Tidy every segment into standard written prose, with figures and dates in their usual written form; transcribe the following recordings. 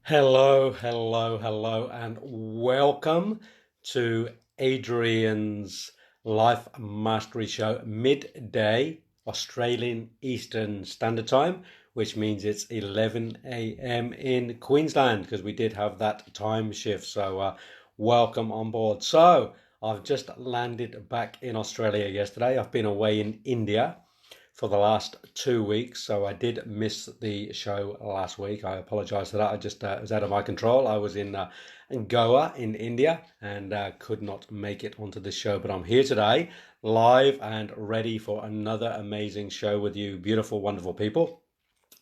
Hello, hello, hello, and welcome to Adrian's Life Mastery Show, midday Australian Eastern Standard Time, which means it's 11 a.m. in Queensland because we did have that time shift. So, welcome on board. So, I've just landed back in Australia yesterday. I've been away in India for the last 2 weeks, so I did miss the show last week. I apologise for that. I just it was out of my control. I was in Goa in India and could not make it onto the show, but I'm here today, live and ready for another amazing show with you, beautiful, wonderful people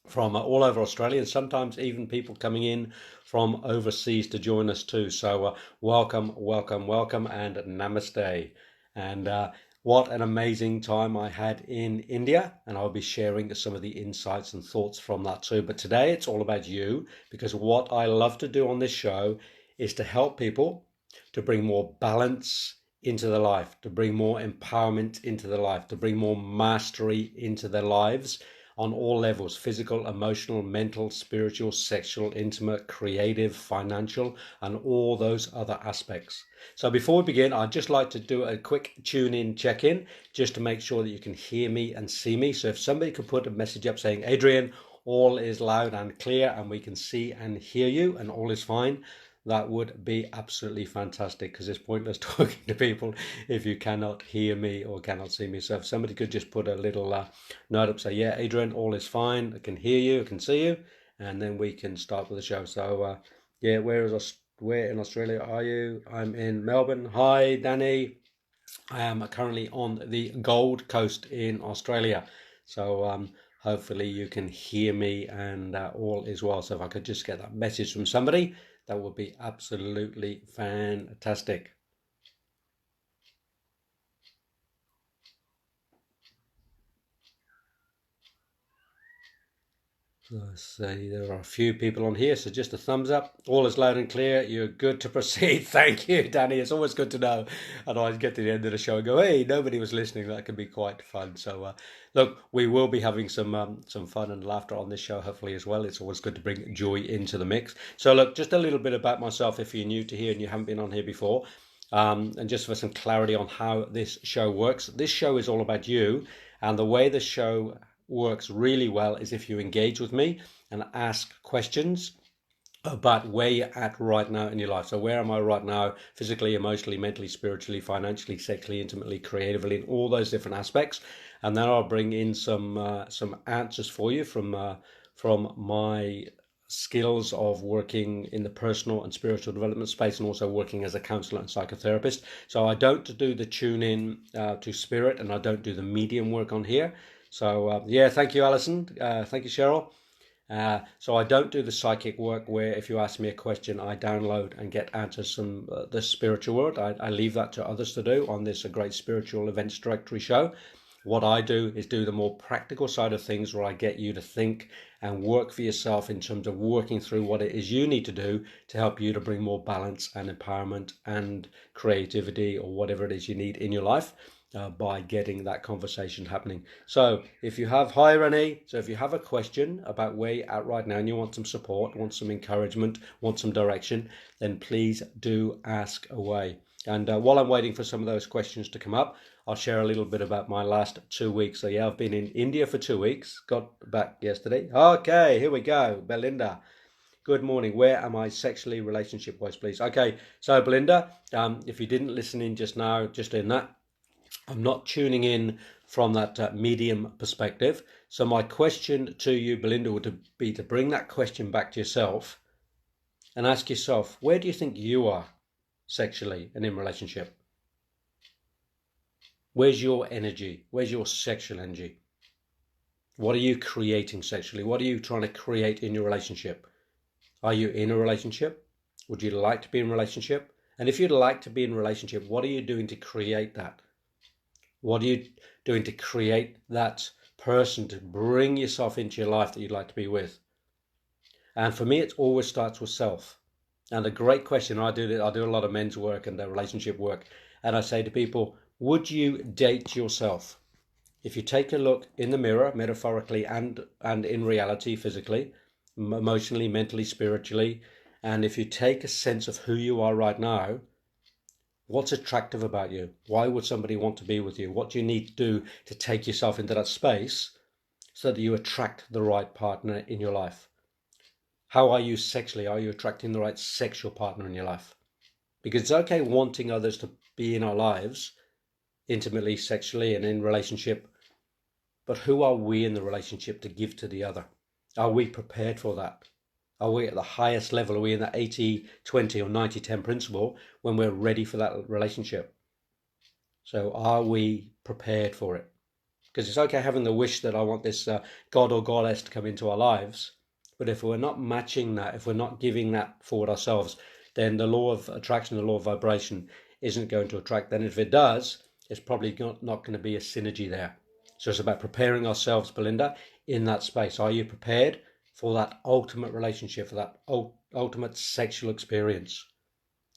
from all over Australia, and sometimes even people coming in from overseas to join us too. So welcome, welcome, welcome, and namaste. And what an amazing time I had in India, and I'll be sharing some of the insights and thoughts from that too. But today it's all about you, because what I love to do on this show is to help people to bring more balance into their life, to bring more empowerment into their life, to bring more mastery into their lives on all levels: physical, emotional, mental, spiritual, sexual, intimate, creative, financial, and all those other aspects. So before we begin, I'd just like to do a quick tune in check in just to make sure that you can hear me and see me. So if somebody could put a message up saying, Adrian, all is loud and clear and we can see and hear you and all is fine, that would be absolutely fantastic, because it's pointless talking to people if you cannot hear me or cannot see me. So if somebody could just put a little note up, say, yeah, Adrian, all is fine, I can hear you, I can see you, and then we can start with the show. So yeah, where in Australia are you? I'm in Melbourne. Hi, Danny. I am currently on the Gold Coast in Australia. So hopefully you can hear me and all is well. So if I could just get that message from somebody, that would be absolutely fantastic. Let's see, there are a few people on here, so just a thumbs up. All is loud and clear. You're good to proceed. Thank you, Danny. It's always good to know. And I get to the end of the show and go, hey, nobody was listening. That can be quite fun. So, look, we will be having some fun and laughter on this show, hopefully, as well. It's always good to bring joy into the mix. So, look, just a little bit about myself if you're new to here and you haven't been on here before. And just for some clarity on how this show works. This show is all about you, and the way the show works really well is if you engage with me and ask questions about where you're at right now in your life. So where am I right now, physically, emotionally, mentally, spiritually, financially, sexually, intimately, creatively, in all those different aspects. And then I'll bring in some answers for you from my skills of working in the personal and spiritual development space, and also working as a counselor and psychotherapist. So I don't do the tune in to spirit, and I don't do the medium work on here. So yeah, thank you, Alison. Thank you, Cheryl. So I don't do the psychic work where if you ask me a question, I download and get answers from the spiritual world. I leave that to others to do on this great spiritual events directory show. What I do is do the more practical side of things, where I get you to think and work for yourself in terms of working through what it is you need to do to help you to bring more balance and empowerment and creativity, or whatever it is you need in your life. By getting that conversation happening. So if you have, hi Renee, so if you have a question about where you're at right now and you want some support, want some encouragement, want some direction, then please do ask away. And while I'm waiting for some of those questions to come up, I'll share a little bit about my last 2 weeks. So yeah, I've been in India for 2 weeks, got back yesterday. Okay, here we go. Belinda, good morning. Where am I sexually, relationship wise, please? Okay, so Belinda, if you didn't listen in just now, just in that, I'm not tuning in from that medium perspective. So my question to you, Belinda, would be to bring that question back to yourself and ask yourself, where do you think you are sexually and in relationship? Where's your energy? Where's your sexual energy? What are you creating sexually? What are you trying to create in your relationship? Are you in a relationship? Would you like to be in a relationship? And if you'd like to be in a relationship, what are you doing to create that? What are you doing to create that person, to bring yourself into your life that you'd like to be with? And for me, it always starts with self. And a great question, I do a lot of men's work and relationship work, and I say to people, would you date yourself? If you take a look in the mirror, metaphorically and in reality, physically, emotionally, mentally, spiritually. And if you take a sense of who you are right now, what's attractive about you? Why would somebody want to be with you? What do you need to do to take yourself into that space so that you attract the right partner in your life? How are you sexually? Are you attracting the right sexual partner in your life? Because it's okay wanting others to be in our lives, intimately, sexually, and in relationship. But who are we in the relationship to give to the other? Are we prepared for that? Are we at the highest level? Are we in that 80-20 or 90-10 principle when we're ready for that relationship? So are we prepared for it? Because it's okay having the wish that I want this God or goddess to come into our lives. But if we're not matching that, if we're not giving that forward ourselves, then the law of attraction, the law of vibration isn't going to attract. Then if it does, it's probably not going to be a synergy there. So it's about preparing ourselves, Belinda, in that space. Are you prepared for that ultimate relationship, for that ultimate sexual experience?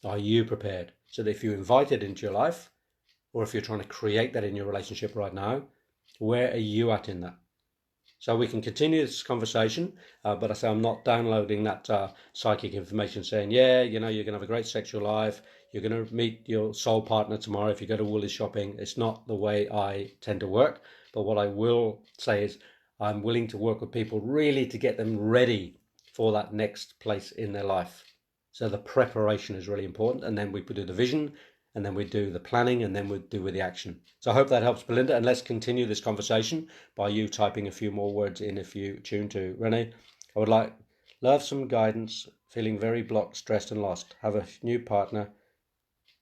Are you prepared? So that if you invite it into your life, or if you're trying to create that in your relationship right now, where are you at in that? So we can continue this conversation, but I say I'm not downloading that psychic information saying, yeah, you're going to have a great sexual life, you're going to meet your soul partner tomorrow if you go to Woolies shopping. It's not the way I tend to work. But what I will say is I'm willing to work with people really to get them ready for that next place in their life. So the preparation is really important. And then we do the vision, and then we do the planning, and then we do with the action. So I hope that helps, Belinda. And let's continue this conversation by you typing a few more words in if you tune to. Renee, I would love some guidance, feeling very blocked, stressed and lost. Have a new partner,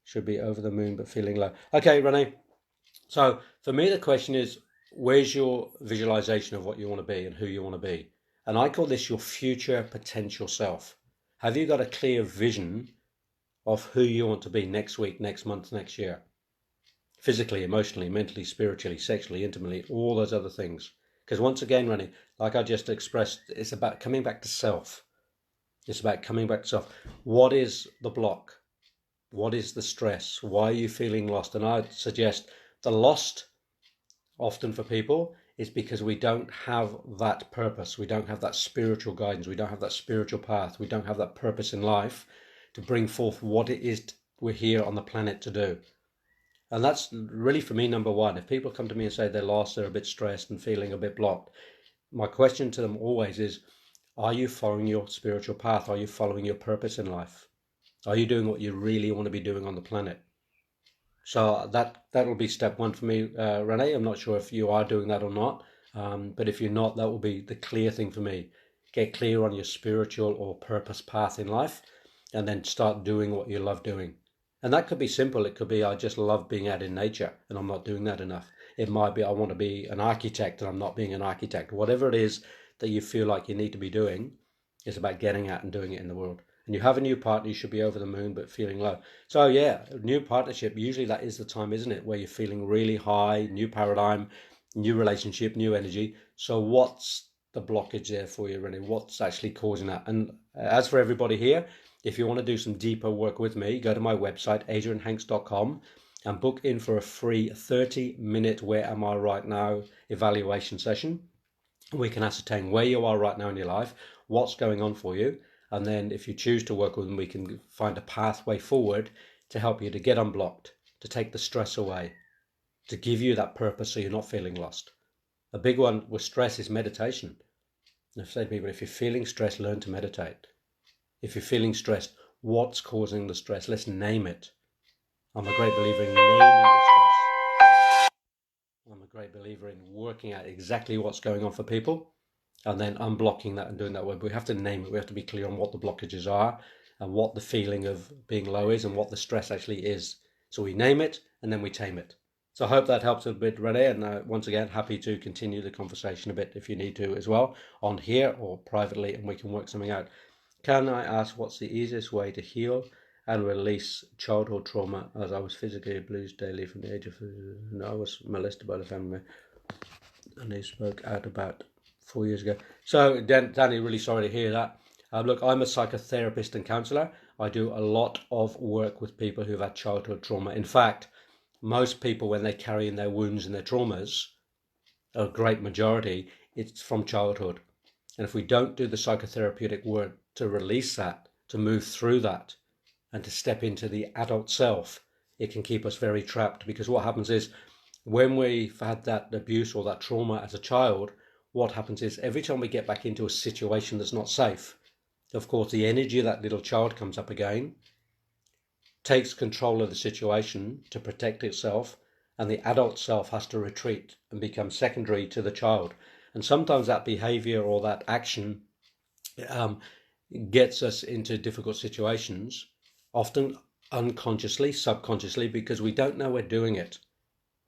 should be over the moon but feeling low. Okay, Renee. So for me, the question is, where's your visualization of what you want to be and who you want to be? And I call this your future potential self. Have you got a clear vision of who you want to be next week, next month, next year? Physically, emotionally, mentally, spiritually, sexually, intimately, all those other things. Because once again, Rennie, like I just expressed, it's about coming back to self. It's about coming back to self. What is the block? What is the stress? Why are you feeling lost? And I'd suggest the lost often for people is because we don't have that purpose. We don't have that spiritual guidance. We don't have that spiritual path. We don't have that purpose in life to bring forth what it is we're here on the planet to do. And that's really, for me, number one. If people come to me and say they're lost, they're a bit stressed and feeling a bit blocked, my question to them always is, are you following your spiritual path? Are you following your purpose in life? Are you doing what you really want to be doing on the planet? So that'll be step one for me, Renee. I'm not sure if you are doing that or not, but if you're not, that will be the clear thing for me. Get clear on your spiritual or purpose path in life, and then start doing what you love doing. And that could be simple. It could be, I just love being out in nature and I'm not doing that enough. It might be, I want to be an architect and I'm not being an architect. Whatever it is that you feel like you need to be doing, it's about getting out and doing it in the world. And you have a new partner, you should be over the moon but feeling low. So yeah, new partnership, usually that is the time, isn't it, where you're feeling really high, new paradigm, new relationship, new energy. So what's the blockage there for you, really? What's actually causing that? And as for everybody here, if you want to do some deeper work with me, go to my website, adrianhanks.com, and book in for a free 30-minute Where Am I Right Now evaluation session. We can ascertain where you are right now in your life, what's going on for you, and then if you choose to work with them, we can find a pathway forward to help you to get unblocked, to take the stress away, to give you that purpose so you're not feeling lost. A big one with stress is meditation. I've said to people, if you're feeling stressed, learn to meditate. If you're feeling stressed, what's causing the stress? Let's name it. I'm a great believer in naming the stress. I'm a great believer in working out exactly what's going on for people and then unblocking that and doing that way. But we have to name it. We have to be clear on what the blockages are and what the feeling of being low is and what the stress actually is. So we name it and then we tame it. So I hope that helps a bit, Renee. And once again, happy to continue the conversation a bit if you need to as well, on here or privately, and we can work something out. Can I ask what's the easiest way to heal and release childhood trauma, as I was physically abused daily from the age of... I was molested by the family and they spoke out about 4 years ago. So Danny, really sorry to hear that. Look, I'm a psychotherapist and counsellor. I do a lot of work with people who've had childhood trauma. In fact, most people, when they carry in their wounds and their traumas, a great majority, it's from childhood. And if we don't do the psychotherapeutic work to release that, to move through that, and to step into the adult self, it can keep us very trapped. Because what happens is, when we've had that abuse or that trauma as a child, what happens is every time we get back into a situation that's not safe, of course, the energy of that little child comes up again, takes control of the situation to protect itself, and the adult self has to retreat and become secondary to the child. And sometimes that behavior or that action gets us into difficult situations, often unconsciously, subconsciously, because we don't know we're doing it,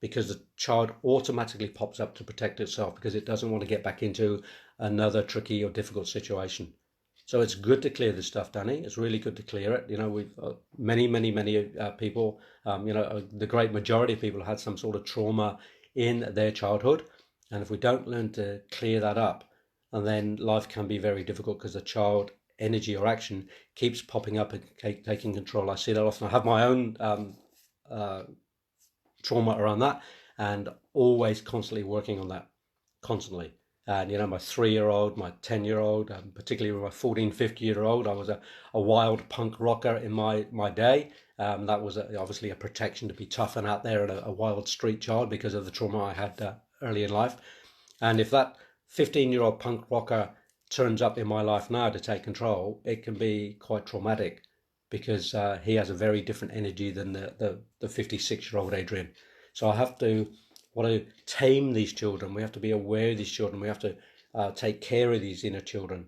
because the child automatically pops up to protect itself because it doesn't want to get back into another tricky or difficult situation. So it's good to clear this stuff, Danny. It's really good to clear it. We've many people, the great majority of people had some sort of trauma in their childhood. And if we don't learn to clear that up, and then life can be very difficult because the child energy or action keeps popping up and taking control. I see that often. I have my own trauma around that, and always constantly working on that, constantly. And my 3-year-old, my 10-year-old, particularly with my 14, 50-year-old, I was a wild punk rocker in my day. That was obviously a protection to be tough and out there, and a wild street child because of the trauma I had early in life. And if that 15-year-old punk rocker turns up in my life now to take control, it can be quite traumatic, because he has a very different energy than the 56-year-old Adrian. So I have to want to tame these children. We have to be aware of these children. We have to take care of these inner children.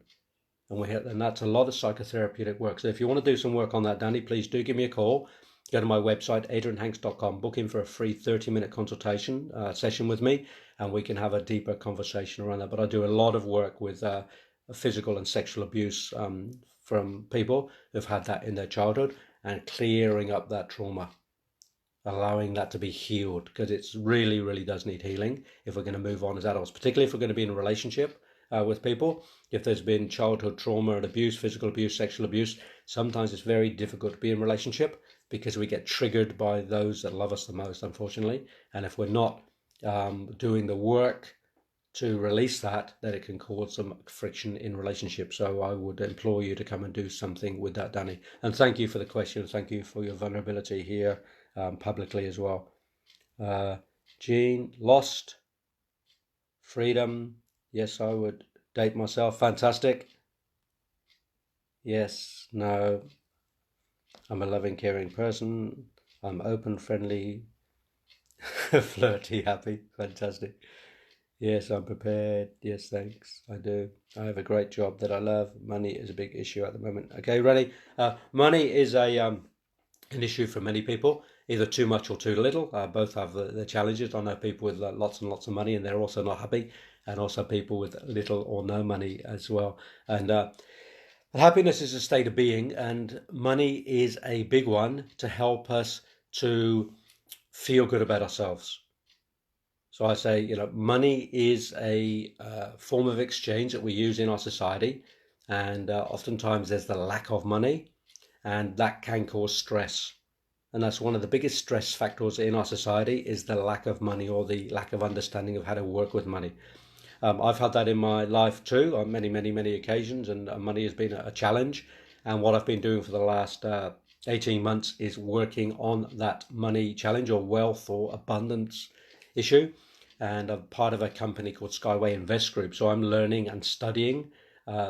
And that's a lot of psychotherapeutic work. So if you want to do some work on that, Danny, please do give me a call. Go to my website, adrianhanks.com, book in for a free 30-minute consultation session with me, and we can have a deeper conversation around that. But I do a lot of work with physical and sexual abuse from people who've had that in their childhood, and clearing up that trauma, allowing that to be healed, because it really does need healing if we're going to move on as adults, particularly if we're going to be in a relationship with people. If there's been childhood trauma and abuse, physical abuse, sexual abuse, sometimes it's very difficult to be in a relationship because we get triggered by those that love us the most, unfortunately. And if we're not doing the work to release that, then it can cause some friction in relationships. So I would implore you to come and do something with that, Danny. And thank you for the question. Thank you for your vulnerability here publicly as well. Jean, lost, freedom. Yes, I would date myself. Fantastic. Yes, no. I'm a loving, caring person. I'm open, friendly, flirty, happy. Fantastic. Yes, I'm prepared. Yes, thanks. I do. I have a great job that I love. Money is a big issue at the moment. Okay, ready? Money is an issue for many people, either too much or too little. Both have the challenges. I know people with lots and lots of money and they're also not happy, and also people with little or no money as well. And happiness is a state of being, and money is a big one to help us to feel good about ourselves. So I say, money is a form of exchange that we use in our society, and oftentimes there's the lack of money, and that can cause stress. And that's one of the biggest stress factors in our society, is the lack of money, or the lack of understanding of how to work with money. I've had that in my life too, on many occasions, and money has been a challenge. And what I've been doing for the last 18 months is working on that money challenge, or wealth or abundance issue. And I'm part of a company called Skyway Invest Group. So I'm learning and studying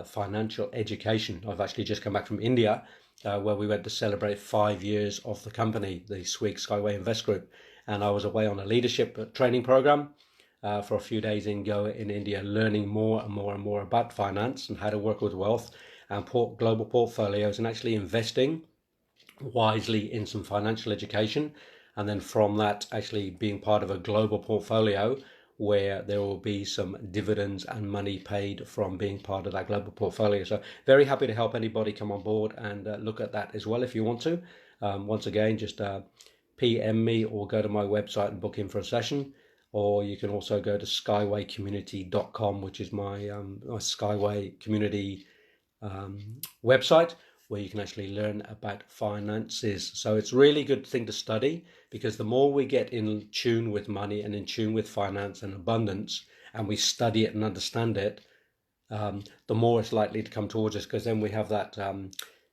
financial education. I've actually just come back from India, where we went to celebrate 5 years of the company, the Swig Skyway Invest Group. And I was away on a leadership training program for a few days in Goa in India, learning more and more about finance and how to work with wealth and global portfolios, and actually investing wisely in some financial education. And then from that, actually being part of a global portfolio where there will be some dividends and money paid from being part of that global portfolio. So very happy to help anybody come on board and look at that as well if you want to. Once again, just PM me or go to my website and book in for a session. Or you can also go to skywaycommunity.com, which is my Skyway community website, where you can actually learn about finances. So it's a really good thing to study, because the more we get in tune with money and in tune with finance and abundance, and we study it and understand it, the more it's likely to come towards us, because then we have that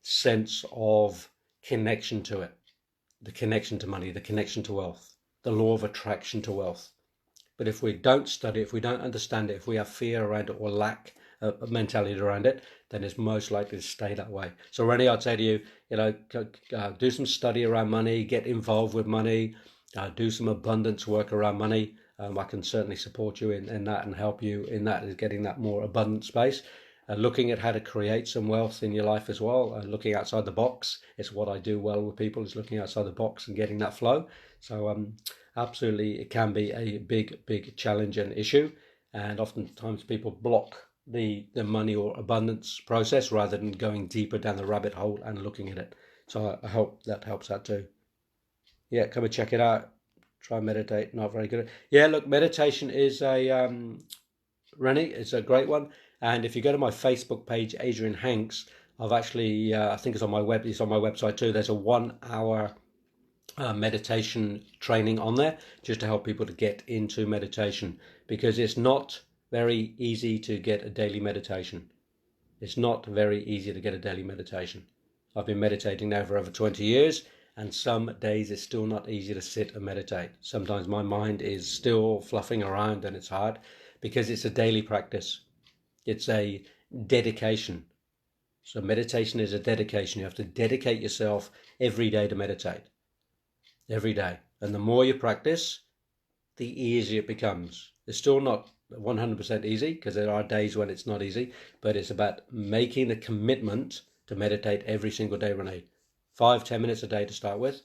sense of connection to it, the connection to money, the connection to wealth, the law of attraction to wealth. But if we don't study it, if we don't understand it, if we have fear around it or lack a mentality around it, then it's most likely to stay that way. So Rennie, I'd say to you, do some study around money, get involved with money, do some abundance work around money. I can certainly support you in that and help you in that, is getting that more abundant space. Looking at how to create some wealth in your life as well, looking outside the box. It's what I do well with people, is looking outside the box and getting that flow. So absolutely, it can be a big challenge and issue, and oftentimes people block the money or abundance process rather than going deeper down the rabbit hole and looking at it. So I hope that helps out too. Yeah, come and check it out. Try meditate. Not very good. Yeah, look, meditation is Rennie, it's a great one. And if you go to my Facebook page, Adrian Hanks, I've actually, I think it's on my website too. There's a 1 hour meditation training on there, just to help people to get into meditation, because it's not very easy to get a daily meditation. It's not very easy to get a daily meditation. I've been meditating now for over 20 years, and some days it's still not easy to sit and meditate. Sometimes my mind is still fluffing around and it's hard, because it's a daily practice. It's a dedication. So meditation is a dedication. You have to dedicate yourself every day to meditate. Every day. And the more you practice, the easier it becomes. It's still not 100% easy, because there are days when it's not easy, but it's about making the commitment to meditate every single day, Renee. 5-10 minutes a day to start with.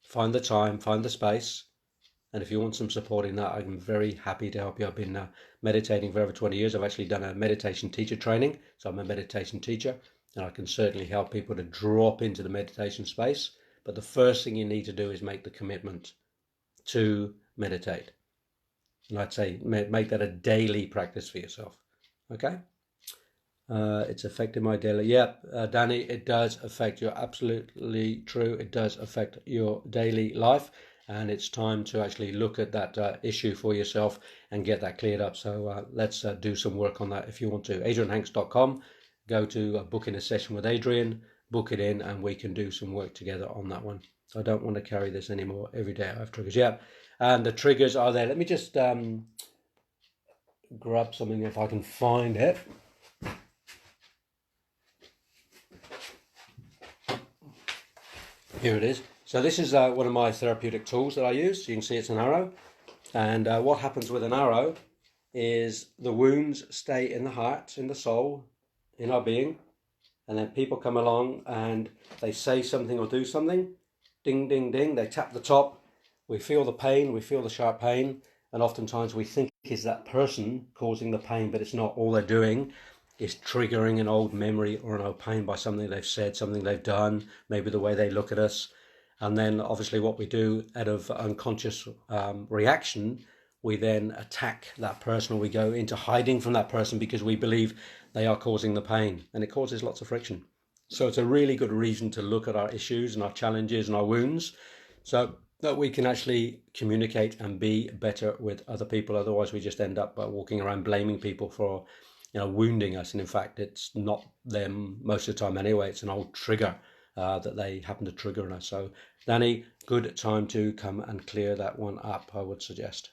Find the time, find the space. And if you want some support in that, I'm very happy to help you. I've been meditating for over 20 years. I've actually done a meditation teacher training. So I'm a meditation teacher, and I can certainly help people to drop into the meditation space. But the first thing you need to do is make the commitment to meditate. And I'd say make that a daily practice for yourself. Okay? It's affected my daily. Yeah, Danny, it does affect. You're absolutely true. It does affect your daily life. And it's time to actually look at that issue for yourself and get that cleared up. So let's do some work on that if you want to. AdrianHanks.com. Go to book in a session with Adrian, book it in, and we can do some work together on that one. I don't want to carry this anymore. Every day I have triggers. Yeah, and the triggers are there. Let me just grab something if I can find it. Here it is. So this is one of my therapeutic tools that I use. You can see it's an arrow. And what happens with an arrow is the wounds stay in the heart, in the soul, in our being. And then people come along and they say something or do something. Ding, ding, ding. They tap the top. We feel the pain. We feel the sharp pain. And oftentimes we think it's that person causing the pain, but it's not. All they're doing is triggering an old memory or an old pain by something they've said, something they've done, maybe the way they look at us. And then obviously what we do out of unconscious reaction, we then attack that person, or we go into hiding from that person because we believe they are causing the pain, and it causes lots of friction. So it's a really good reason to look at our issues and our challenges and our wounds, so that we can actually communicate and be better with other people. Otherwise we just end up walking around blaming people for wounding us, and in fact it's not them most of the time anyway. It's an old trigger that they happen to trigger in us. So Danny, good time to come and clear that one up, I would suggest.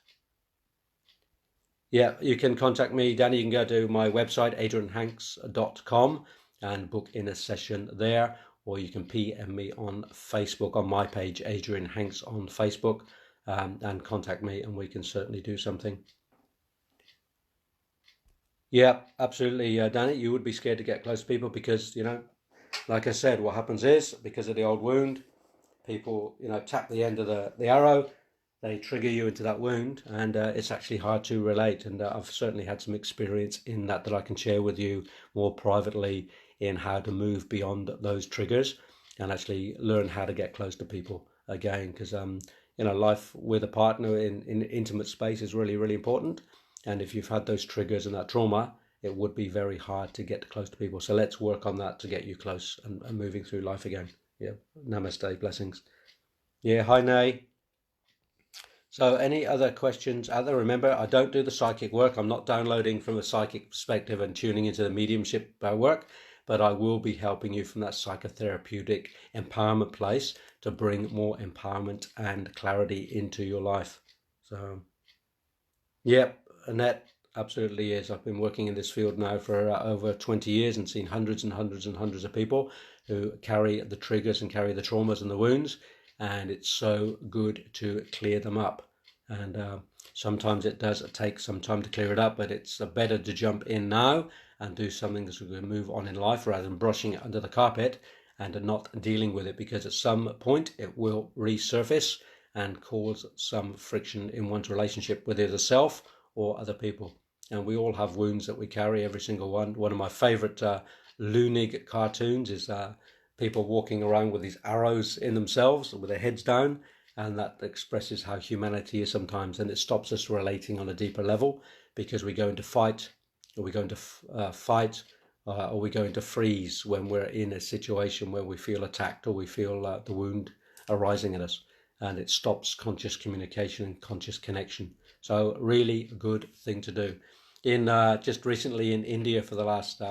Yeah, you can contact me, Danny. You can go to my website, adrianhanks.com, and book in a session there, or you can PM me on Facebook, on my page, Adrian Hanks on Facebook, and contact me, and we can certainly do something. Yeah, absolutely, Danny. You would be scared to get close to people because, like I said, what happens is, because of the old wound, people, tap the end of the arrow, they trigger you into that wound, and it's actually hard to relate. And I've certainly had some experience in that I can share with you more privately, in how to move beyond those triggers and actually learn how to get close to people again. Because, life with a partner in intimate space is really, really important. And if you've had those triggers and that trauma, it would be very hard to get close to people. So let's work on that to get you close and moving through life again. Yeah. Namaste. Blessings. Yeah. Hi, Nay. So any other questions out there? Remember, I don't do the psychic work. I'm not downloading from a psychic perspective and tuning into the mediumship work, but I will be helping you from that psychotherapeutic empowerment place to bring more empowerment and clarity into your life. So, yep, Annette, absolutely is. I've been working in this field now for over 20 years and seen hundreds and hundreds and hundreds of people who carry the triggers and carry the traumas and the wounds, and it's so good to clear them up. And sometimes it does take some time to clear it up, but it's better to jump in now and do something that's going to move on in life rather than brushing it under the carpet and not dealing with it, because at some point it will resurface and cause some friction in one's relationship with either self or other people. And we all have wounds that we carry, every single one. One of my favorite Loonig cartoons is people walking around with these arrows in themselves with their heads down, and that expresses how humanity is sometimes, and it stops us relating on a deeper level, because we go into fight, or we go into fight, or we go into freeze when we're in a situation where we feel attacked or we feel the wound arising in us, and it stops conscious communication and conscious connection. So really a good thing to do. In just recently in India for the last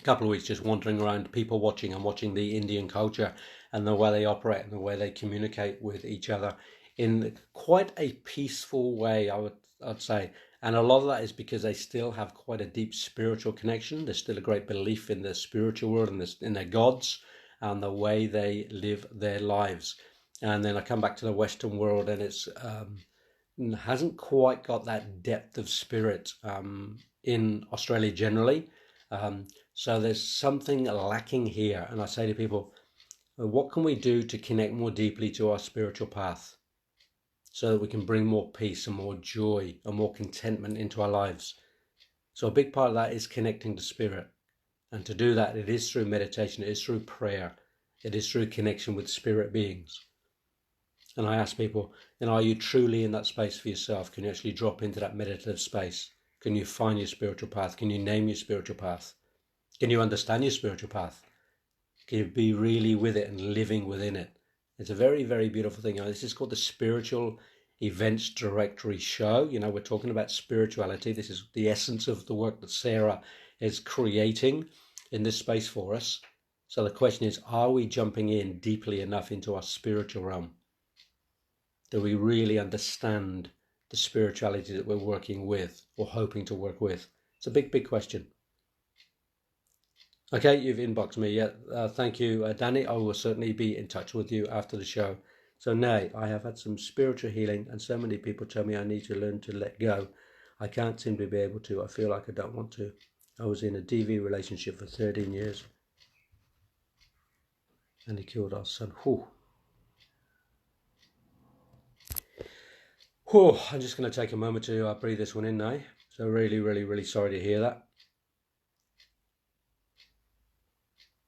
couple of weeks, just wandering around, people watching and watching the Indian culture and the way they operate and the way they communicate with each other in quite a peaceful way, I'd say. And a lot of that is because they still have quite a deep spiritual connection. There's still a great belief in the spiritual world and in their gods and the way they live their lives. And then I come back to the Western world, and it's hasn't quite got that depth of spirit in Australia generally. So there's something lacking here. And I say to people, what can we do to connect more deeply to our spiritual path so that we can bring more peace and more joy and more contentment into our lives? So a big part of that is connecting to spirit. And to do that, it is through meditation, it is through prayer, it is through connection with spirit beings. And I ask people, are you truly in that space for yourself? Can you actually drop into that meditative space? Can you find your spiritual path? Can you name your spiritual path? Can you understand your spiritual path? Can you be really with it and living within it? It's a very, very beautiful thing. This is called the Spiritual Events Directory Show. We're talking about spirituality. This is the essence of the work that Sarah is creating in this space for us. So the question is, are we jumping in deeply enough into our spiritual realm? Do we really understand the spirituality that we're working with or hoping to work with? It's a big, big question. Okay, you've inboxed me. Yeah, thank you, Danny. I will certainly be in touch with you after the show. So, Nay, I have had some spiritual healing, and so many people tell me I need to learn to let go. I can't seem to be able to. I feel like I don't want to. I was in a DV relationship for 13 years, and he killed our son. Whew. Whew. I'm just going to take a moment to breathe this one in now. So really, really, really sorry to hear that.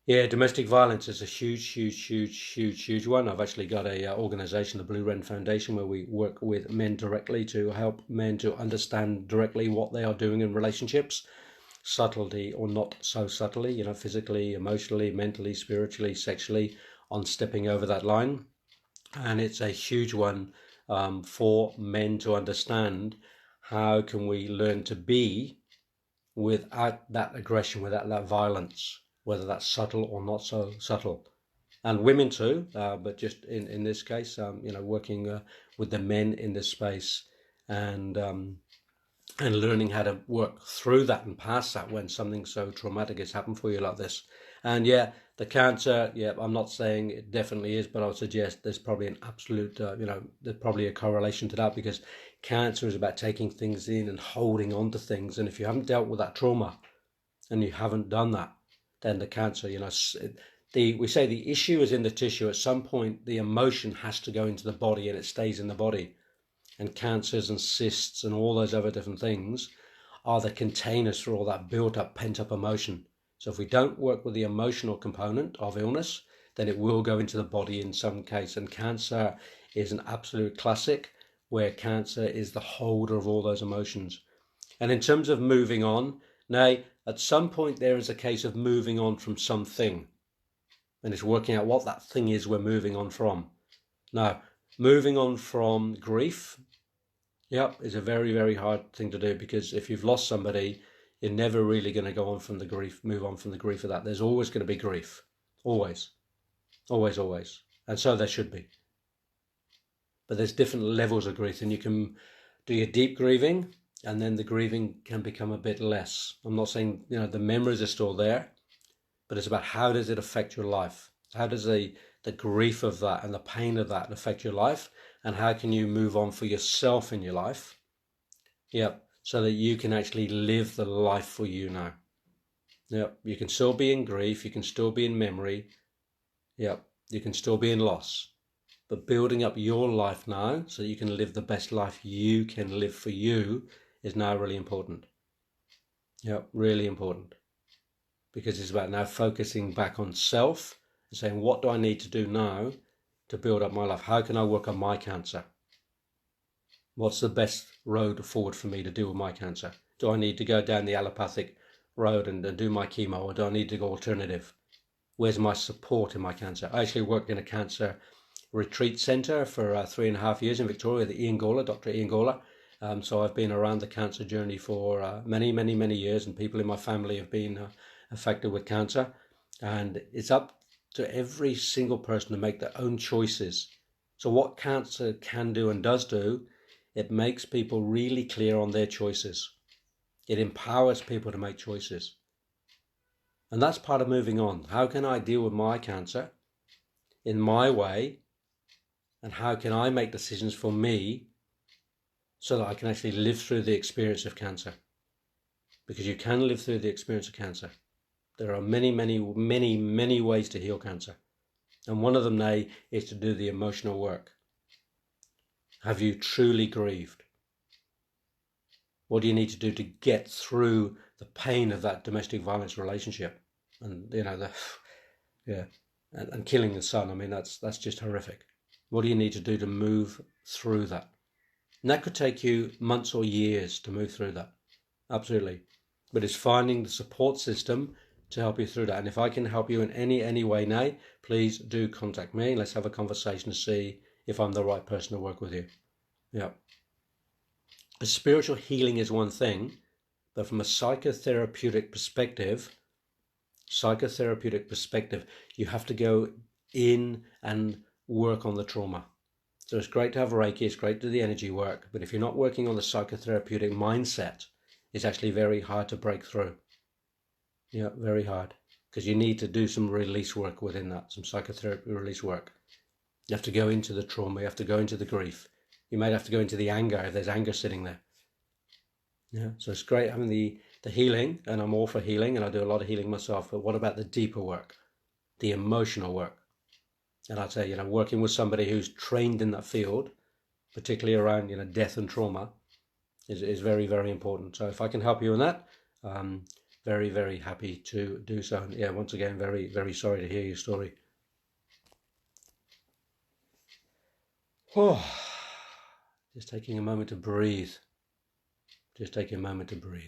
Yeah, domestic violence is a huge one. I've actually got a organisation, the Blue Wren Foundation, where we work with men directly to help men to understand directly what they are doing in relationships, subtlety or not so subtly, physically, emotionally, mentally, spiritually, sexually, on stepping over that line. And it's a huge one for men to understand. How can we learn to be without that aggression, without that violence, whether that's subtle or not so subtle, and women too, but just in this case, working with the men in this space, and learning how to work through that and past that when something so traumatic has happened for you like this. And yeah, the cancer, I'm not saying it definitely is, but I would suggest there's probably an absolute, there's probably a correlation to that, because cancer is about taking things in and holding on to things. And if you haven't dealt with that trauma and you haven't done that, then the cancer, we say the issue is in the tissue. At some point, the emotion has to go into the body, and it stays in the body. And cancers and cysts and all those other different things are the containers for all that built up, pent up emotion. So if we don't work with the emotional component of illness, then it will go into the body in some case. And cancer is an absolute classic, where cancer is the holder of all those emotions. And in terms of moving on, at some point there is a case of moving on from something, and it's working out what that thing is we're moving on from. Now, moving on from grief, yep, is a very, very hard thing to do, because if you've lost somebody, you're never really going to go on from the grief, move on from the grief of that. There's always going to be grief. Always. Always, always. And so there should be. But there's different levels of grief, and you can do your deep grieving, and then the grieving can become a bit less. I'm not saying, the memories are still there, but it's about how does it affect your life? How does the grief of that and the pain of that affect your life? And how can you move on for yourself in your life? Yep. So that you can actually live the life for you now. Yep. You can still be in grief. You can still be in memory. Yep. You can still be in loss. But building up your life now so that you can live the best life you can live for you is now really important. Yep. Really important. Because it's about now focusing back on self and saying, what do I need to do now to build up my life? How can I work on my cancer? What's the best road forward for me to deal with my cancer? Do I need to go down the allopathic road and do my chemo, or do I need to go alternative? Where's my support in my cancer? I actually worked in a cancer retreat centre for 3.5 years in Victoria, Dr. Ian Gawler. So I've been around the cancer journey for many, many, many years, and people in my family have been affected with cancer. And it's up to every single person to make their own choices. So what cancer can do and does do, it makes people really clear on their choices. It empowers people to make choices. And that's part of moving on. How can I deal with my cancer in my way? And how can I make decisions for me so that I can actually live through the experience of cancer? Because you can live through the experience of cancer. There are many, many, many, many ways to heal cancer. And one of them now is to do the emotional work. Have you truly grieved? What do you need to do to get through the pain of that domestic violence relationship? And, and killing the son. I mean, that's just horrific. What do you need to do to move through that? And that could take you months or years to move through that. Absolutely. But it's finding the support system to help you through that. And if I can help you in any way now, please do contact me. Let's have a conversation to see if I'm the right person to work with you. Yeah. Spiritual healing is one thing, but from a psychotherapeutic perspective, you have to go in and work on the trauma. So it's great to have Reiki, it's great to do the energy work, but if you're not working on the psychotherapeutic mindset, it's actually very hard to break through. Yeah, very hard. Because you need to do some release work within that, some psychotherapy release work. You have to go into the trauma, you have to go into the grief. You might have to go into the anger if there's anger sitting there. Yeah, so it's great having the healing, and I'm all for healing, and I do a lot of healing myself, but what about the deeper work, the emotional work? And I'd say, working with somebody who's trained in that field, particularly around, death and trauma, is very, very important. So if I can help you in that, very, very happy to do so. And yeah, once again, very, very sorry to hear your story. Oh, just taking a moment to breathe. Just taking a moment to breathe.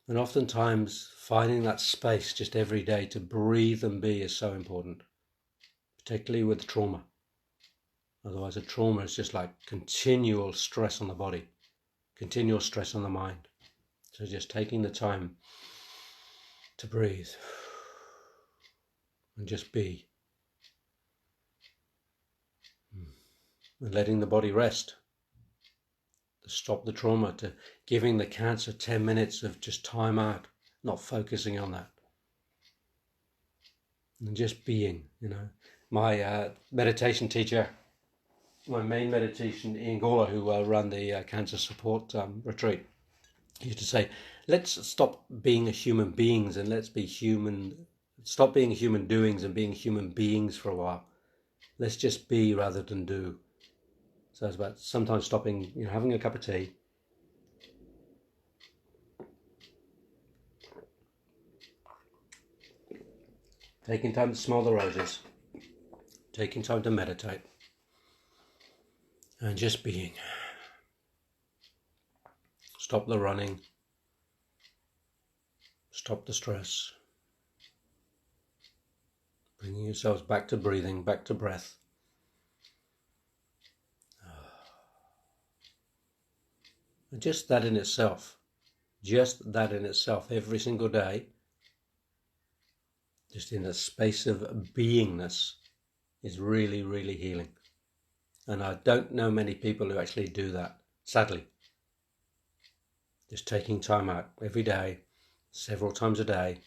And oftentimes finding that space just every day to breathe and be is so important, particularly with trauma. Otherwise, a trauma is just like continual stress on the body, continual stress on the mind. So just taking the time to breathe and just be. And letting the body rest. To stop the trauma, to giving the cancer 10 minutes of just time out, not focusing on that. And just being, My meditation teacher, my main meditation, Ian Gawler, who ran the cancer support retreat, used to say, let's stop being human beings and let's be human, stop being human doings and being human beings for a while. Let's just be rather than do. So it's about sometimes stopping, having a cup of tea, taking time to smell the roses, taking time to meditate, and just being. Stop the running, stop the stress, Bringing yourselves back to breathing, back to breath. And just that in itself, every single day, just in the space of beingness, is really, really healing. And I don't know many people who actually do that, sadly. Just taking time out every day, several times a day,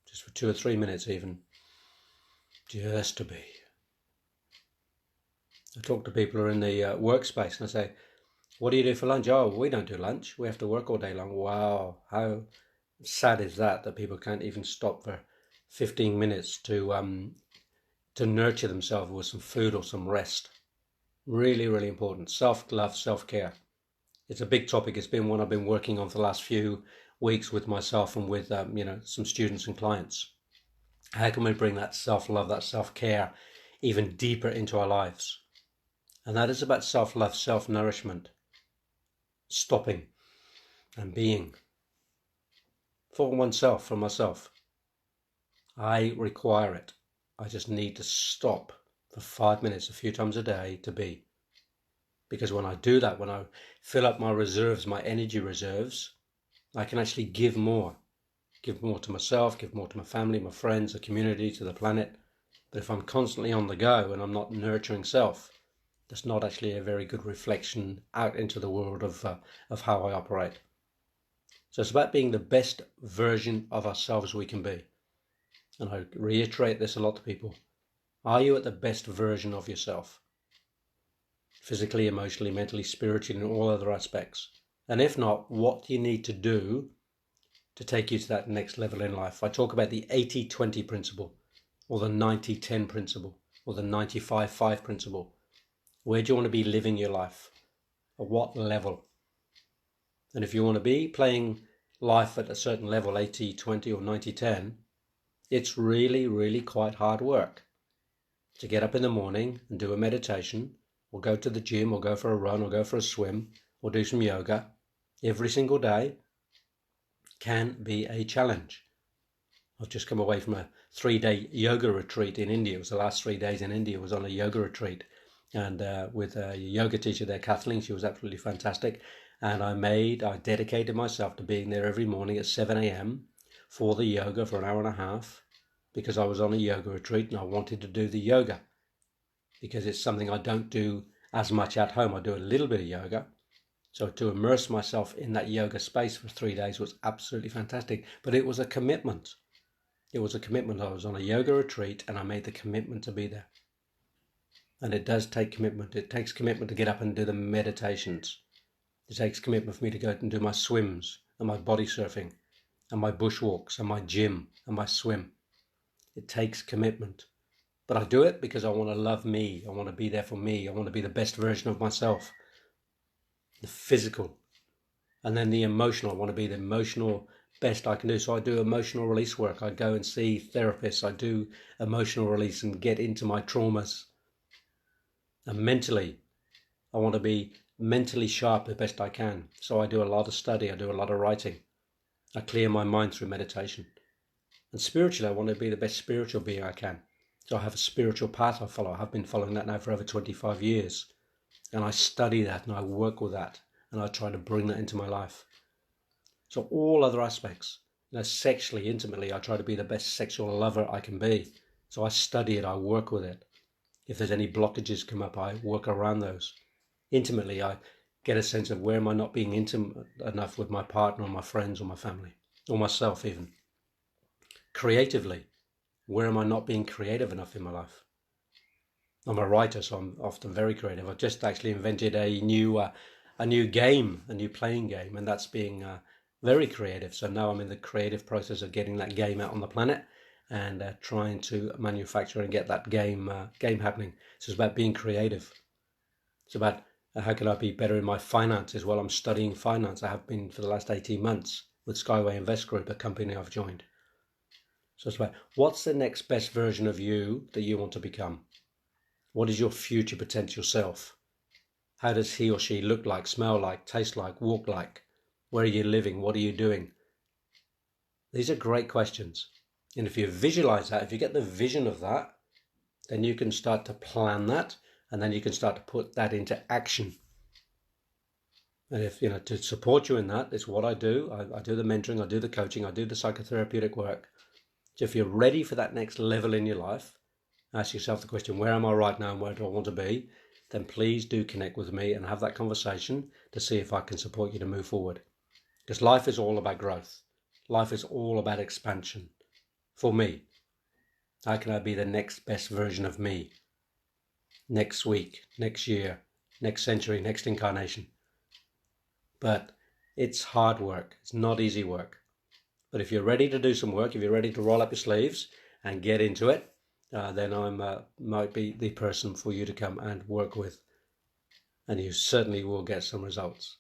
just for 2 or 3 minutes even, just to be. I talk to people who are in the workspace and I say, what do you do for lunch? Oh, we don't do lunch. We have to work all day long. Wow, how sad is that people can't even stop for 15 minutes to nurture themselves with some food or some rest. Really, really important. Self-love, self-care. It's a big topic. It's been one I've been working on for the last few weeks with myself and with some students and clients. How can we bring that self-love, that self-care even deeper into our lives? And that is about self-love, self-nourishment, stopping and being for oneself, for myself. I require it. I just need to stop for 5 minutes a few times a day to be. Because when I do that, when I fill up my reserves, my energy reserves, I can actually give more to myself, give more to my family, my friends, the community, to the planet. But if I'm constantly on the go and I'm not nurturing self, that's not actually a very good reflection out into the world of how I operate. So it's about being the best version of ourselves we can be. And I reiterate this a lot to people. Are you at the best version of yourself? Physically, emotionally, mentally, spiritually, and all other aspects. And if not, what do you need to do to take you to that next level in life? I talk about the 80-20 principle, or the 90-10 principle, or the 95-5 principle. Where do you want to be living your life? At what level? And if you want to be playing life at a certain level, 80-20 or 90-10, it's really, really quite hard work to get up in the morning and do a meditation, or go to the gym, or go for a run, or go for a swim, or do some yoga every single day. Can be a challenge. I've just come away from a 3-day yoga retreat in India. It was the last 3 days in India. I was on a yoga retreat, and with a yoga teacher there, Kathleen. She was absolutely fantastic. And I dedicated myself to being there every morning at 7 a.m. for the yoga for an hour and a half, because I was on a yoga retreat and I wanted to do the yoga, because it's something I don't do as much at home. I do a little bit of yoga. So to immerse myself in that yoga space for 3 days was absolutely fantastic. But it was a commitment. It was a commitment. I was on a yoga retreat and I made the commitment to be there. And it does take commitment. It takes commitment to get up and do the meditations. It takes commitment for me to go and do my swims and my body surfing and my bushwalks and my gym and my swim. It takes commitment. But I do it because I want to love me. I want to be there for me. I want to be the best version of myself. The physical, and then the emotional. I want to be the emotional best I can do. So I do emotional release work. I go and see therapists. I do emotional release and get into my traumas. And mentally, I want to be mentally sharp the best I can. So I do a lot of study. I do a lot of writing. I clear my mind through meditation. And spiritually, I want to be the best spiritual being I can. So I have a spiritual path I follow. I have been following that now for over 25 years. And I study that and I work with that and I try to bring that into my life. So all other aspects, sexually, intimately, I try to be the best sexual lover I can be. So I study it, I work with it. If there's any blockages come up, I work around those. Intimately, I get a sense of where am I not being intimate enough with my partner or my friends or my family or myself even. Creatively, where am I not being creative enough in my life? I'm a writer, so I'm often very creative. I've just actually invented a new game, a new playing game, and that's being very creative. So now I'm in the creative process of getting that game out on the planet and trying to manufacture and get that game happening. So it's about being creative. It's about how can I be better in my finances? Well, I'm studying finance. I have been for the last 18 months with Skyway Invest Group, a company I've joined. So it's about what's the next best version of you that you want to become? What is your future potential self? How does he or she look like, smell like, taste like, walk like? Where are you living? What are you doing? These are great questions. And if you visualize that, if you get the vision of that, then you can start to plan that, and then you can start to put that into action. And if, to support you in that, it's what I do. I do the mentoring, I do the coaching, I do the psychotherapeutic work. So if you're ready for that next level in your life, ask yourself the question, where am I right now and where do I want to be? Then please do connect with me and have that conversation to see if I can support you to move forward. Because life is all about growth. Life is all about expansion. For me, how can I be the next best version of me? Next week, next year, next century, next incarnation. But it's hard work. It's not easy work. But if you're ready to do some work, if you're ready to roll up your sleeves and get into it, then I might be the person for you to come and work with. And you certainly will get some results.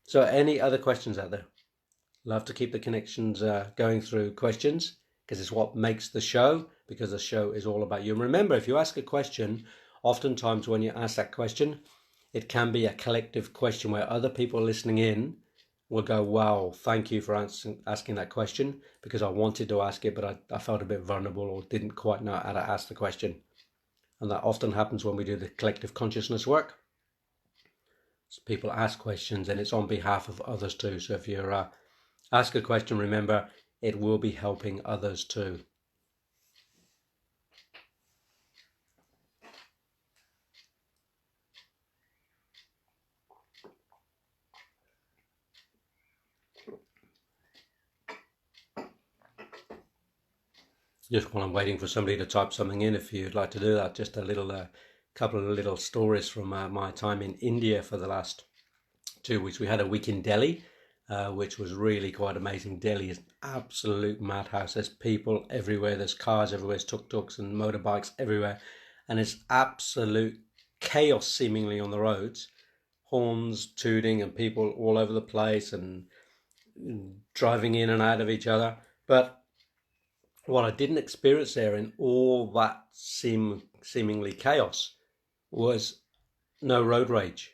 So any other questions out there? Love to keep the connections going through questions, because it's what makes the show, because the show is all about you. And remember, if you ask a question, oftentimes when you ask that question, it can be a collective question where other people listening in will go, wow, thank you for asking that question, because I wanted to ask it, but I felt a bit vulnerable or didn't quite know how to ask the question. And that often happens when we do the collective consciousness work. So people ask questions and it's on behalf of others too. So if you ask a question, remember, it will be helping others too. Just while I'm waiting for somebody to type something in, if you'd like to do that, just a little couple of little stories from my time in India for the last 2 weeks. We had a week in Delhi, which was really quite amazing. Delhi is an absolute madhouse. There's people everywhere. There's cars everywhere. There's tuk-tuks and motorbikes everywhere. And it's absolute chaos seemingly on the roads. Horns tooting and people all over the place and driving in and out of each other. But what I didn't experience there in all that seemingly chaos was no road rage.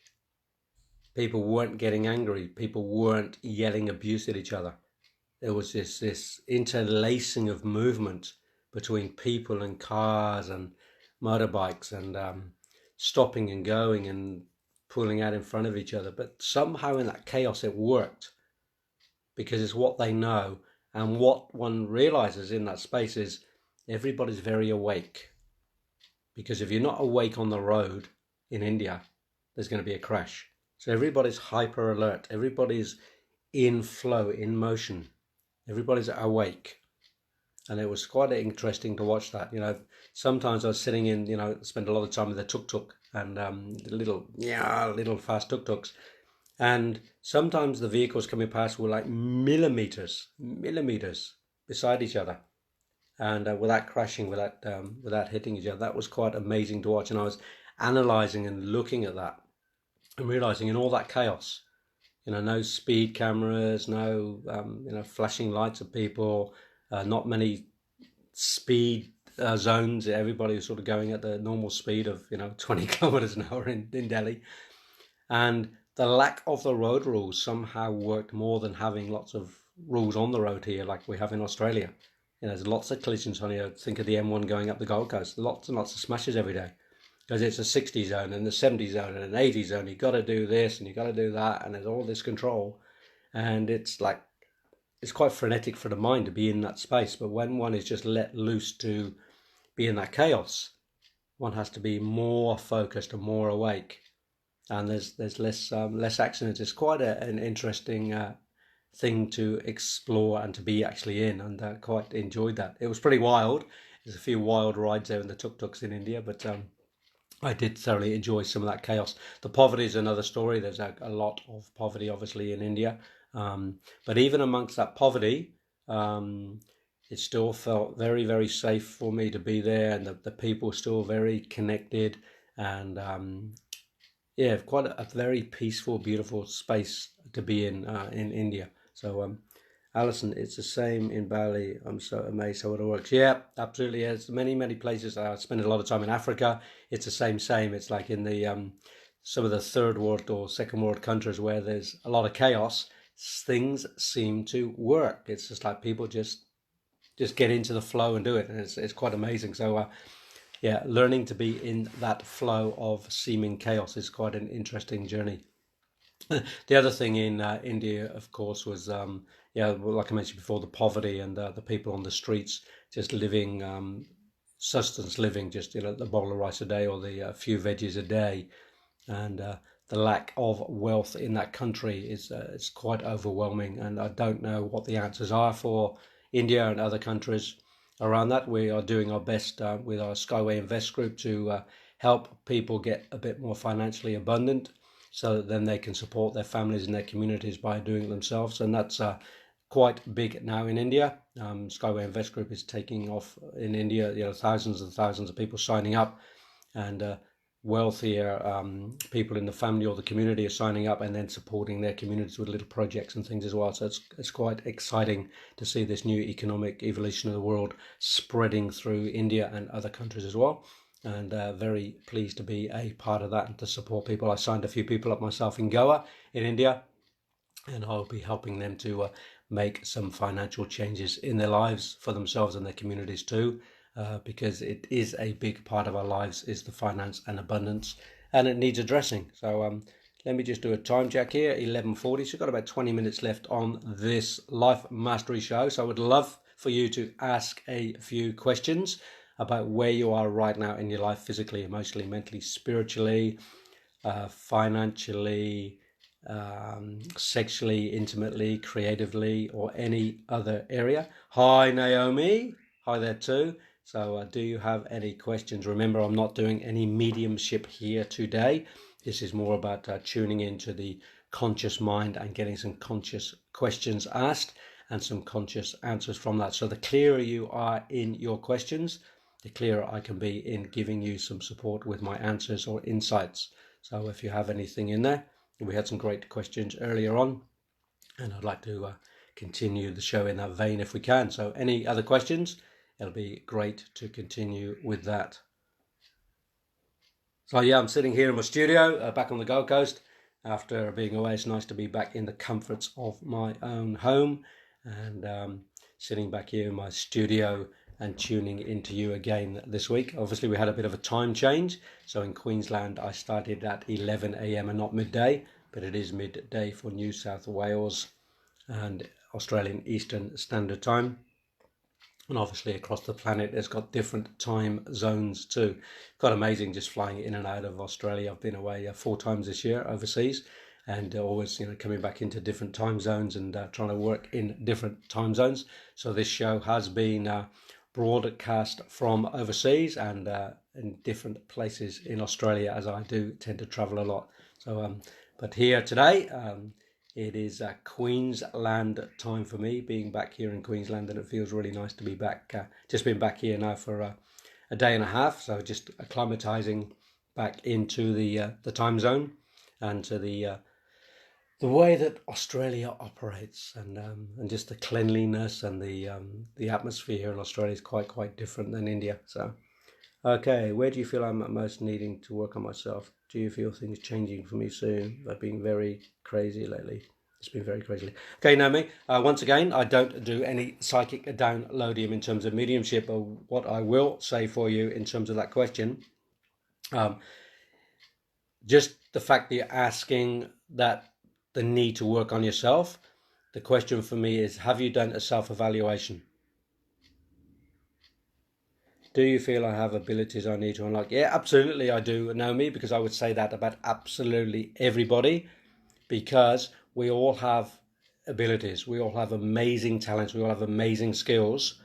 People weren't getting angry. People weren't yelling abuse at each other. There was this interlacing of movement between people and cars and motorbikes and stopping and going and pulling out in front of each other. But somehow in that chaos it worked, because it's what they know. And what one realizes in that space is everybody's very awake. Because if you're not awake on the road in India, there's going to be a crash. So everybody's hyper alert. Everybody's in flow, in motion. Everybody's awake. And it was quite interesting to watch that. Sometimes I was sitting in, spend a lot of time with the tuk-tuk and the little fast tuk-tuks. And sometimes the vehicles coming past were like millimeters beside each other, and without crashing, without hitting each other. That was quite amazing to watch. And I was analysing and looking at that and realising in all that chaos, no speed cameras, no flashing lights of people, not many speed zones. Everybody was sort of going at the normal speed of 20 kilometers an hour in Delhi, and the lack of the road rules somehow worked more than having lots of rules on the road here like we have in Australia. There's lots of collisions on here. Think of the M1 going up the Gold Coast. Lots and lots of smashes every day, because it's a 60 zone and a 70 zone and an 80 zone. You've got to do this and you've got to do that, and there's all this control. And it's quite frenetic for the mind to be in that space. But when one is just let loose to be in that chaos, one has to be more focused and more awake. And there's less accidents. It's quite an interesting thing to explore and to be actually in, and quite enjoyed that. It was pretty wild. There's a few wild rides there in the tuk-tuks in India, but I did thoroughly enjoy some of that chaos. The poverty is another story. There's a lot of poverty, obviously, in India. But even amongst that poverty, it still felt very, very safe for me to be there, and the people still very connected, and quite a very peaceful, beautiful space to be in India. So, Alison, it's the same in Bali. I'm so amazed how it works. Yeah, absolutely. There's many places. I spent a lot of time in Africa. It's the same. It's like in the some of the third world or second world countries where there's a lot of chaos, things seem to work. It's just like people just get into the flow and do it, and it's quite amazing. So yeah, learning to be in that flow of seeming chaos is quite an interesting journey. The other thing in India, of course, was yeah, well, like I mentioned before, the poverty and the people on the streets just living sustenance living, just the bowl of rice a day or the few veggies a day, and the lack of wealth in that country is quite overwhelming. And I don't know what the answers are for India and other countries around that. We are doing our best with our Skyway Invest group to help people get a bit more financially abundant, so that then they can support their families and their communities by doing it themselves. And that's quite big now in India. Skyway Invest Group is taking off in India. Thousands and thousands of people signing up, and wealthier people in the family or the community are signing up and then supporting their communities with little projects and things as well. So it's quite exciting to see this new economic evolution of the world spreading through India and other countries as well. And very pleased to be a part of that and to support people. I signed a few people up myself in Goa in India, and I'll be helping them to make some financial changes in their lives for themselves and their communities too, because it is a big part of our lives, is the finance and abundance, and it needs addressing. So let me just do a time check here, 11:40. So we've got about 20 minutes left on this Life Mastery show. So I would love for you to ask a few questions about where you are right now in your life, physically, emotionally, mentally, spiritually, financially, sexually, intimately, creatively, or any other area. Hi, Naomi. Hi there too. So do you have any questions? Remember, I'm not doing any mediumship here today. This is more about tuning into the conscious mind and getting some conscious questions asked and some conscious answers from that. So the clearer you are in your questions, the clearer I can be in giving you some support with my answers or insights. So if you have anything in there, we had some great questions earlier on, and I'd like to continue the show in that vein if we can. So any other questions? It'll be great to continue with that. So yeah, I'm sitting here in my studio back on the Gold Coast after being away. It's nice to be back in the comforts of my own home, and sitting back here in my studio and tuning into you again this week. Obviously, we had a bit of a time change. So in Queensland, I started at 11 a.m. and not midday, but it is midday for New South Wales and Australian Eastern Standard Time. And obviously across the planet, it's got different time zones too. Quite amazing just flying in and out of Australia. I've been away 4 times this year overseas, and always coming back into different time zones and trying to work in different time zones. So this show has been broadcast from overseas and in different places in Australia, as I do tend to travel a lot. So but here today, it is Queensland time for me, being back here in Queensland, and it feels really nice to be back. Just been back here now for a day and a half, so just acclimatizing back into the time zone and to the way that Australia operates, and just the cleanliness and the atmosphere here in Australia is quite different than India. So, okay, where do you feel I'm most needing to work on myself? Do you feel things changing for me soon? I've been very crazy lately. It's been very crazy. Okay, Naomi, once again, I don't do any psychic downloadium in terms of mediumship, but what I will say for you in terms of that question, just the fact that you're asking that, the need to work on yourself, the question for me is, have you done a self-evaluation? Do you feel I have abilities I need to unlock? Yeah, absolutely I do, Naomi, because I would say that about absolutely everybody, because we all have abilities. We all have amazing talents. We all have amazing skills.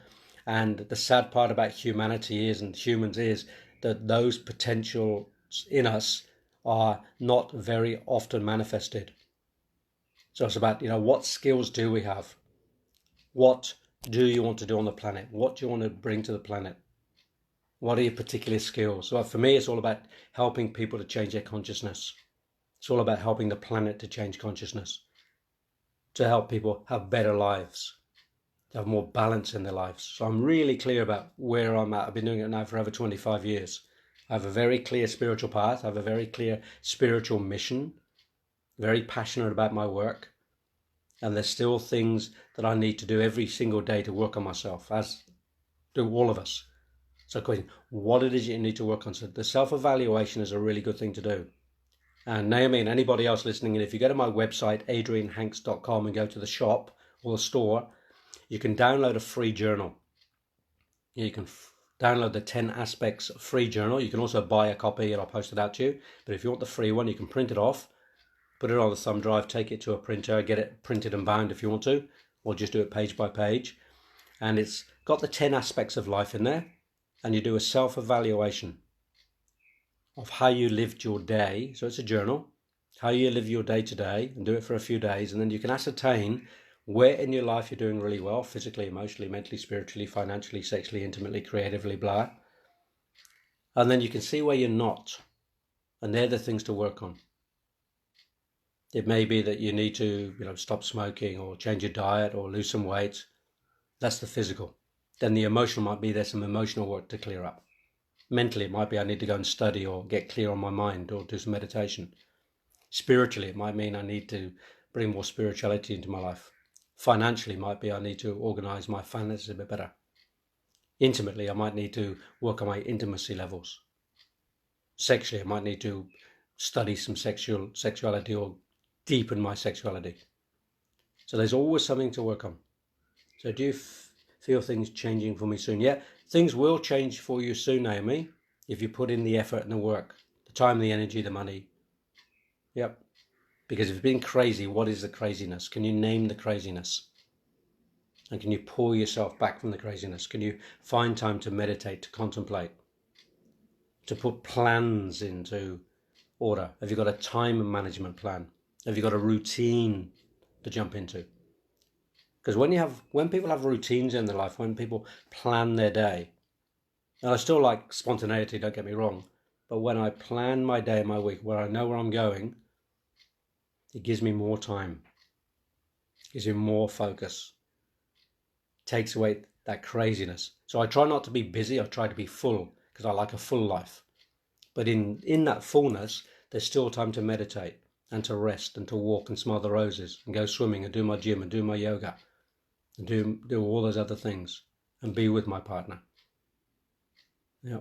And the sad part about humanity is, and humans is, that those potentials in us are not very often manifested. So it's about, what skills do we have? What do you want to do on the planet? What do you want to bring to the planet? What are your particular skills? So for me, it's all about helping people to change their consciousness. It's all about helping the planet to change consciousness, to help people have better lives, to have more balance in their lives. So I'm really clear about where I'm at. I've been doing it now for over 25 years. I have a very clear spiritual path. I have a very clear spiritual mission, very passionate about my work. And there's still things that I need to do every single day to work on myself, as do all of us. So question, what it is you need to work on. So the self-evaluation is a really good thing to do. And Naomi and anybody else listening, and if you go to my website, adrianhanks.com, and go to the shop or the store, you can download a free journal. You can download the 10 aspects free journal. You can also buy a copy and I'll post it out to you. But if you want the free one, you can print it off, put it on the thumb drive, take it to a printer, get it printed and bound if you want to, or just do it page by page. And it's got the 10 aspects of life in there. And you do a self-evaluation of how you lived your day. So it's a journal, how you live your day to day, and do it for a few days. And then you can ascertain where in your life you're doing really well, physically, emotionally, mentally, spiritually, financially, sexually, intimately, creatively, blah. And then you can see where you're not. And they're the things to work on. It may be that you need to, stop smoking or change your diet or lose some weight. That's the physical. Then the emotional might be there's some emotional work to clear up. Mentally, it might be I need to go and study or get clear on my mind or do some meditation. Spiritually, it might mean I need to bring more spirituality into my life. Financially, it might be I need to organize my finances a bit better. Intimately, I might need to work on my intimacy levels. Sexually, I might need to study some sexuality or deepen my sexuality. So there's always something to work on. So do you feel things changing for me soon? Yeah, things will change for you soon, Naomi, if you put in the effort and the work, the time, the energy, the money. Yep. Because if it's been crazy, what is the craziness? Can you name the craziness? And can you pull yourself back from the craziness? Can you find time to meditate, to contemplate, to put plans into order? Have you got a time management plan? Have you got a routine to jump into? Because when people have routines in their life, when people plan their day, and I still like spontaneity, don't get me wrong, but when I plan my day, my week, where I know where I'm going, it gives me more time, gives me more focus, takes away that craziness. So I try not to be busy, I try to be full, because I like a full life. But in that fullness, there's still time to meditate and to rest and to walk and smell the roses and go swimming and do my gym and do my yoga and do all those other things and be with my partner. Yeah.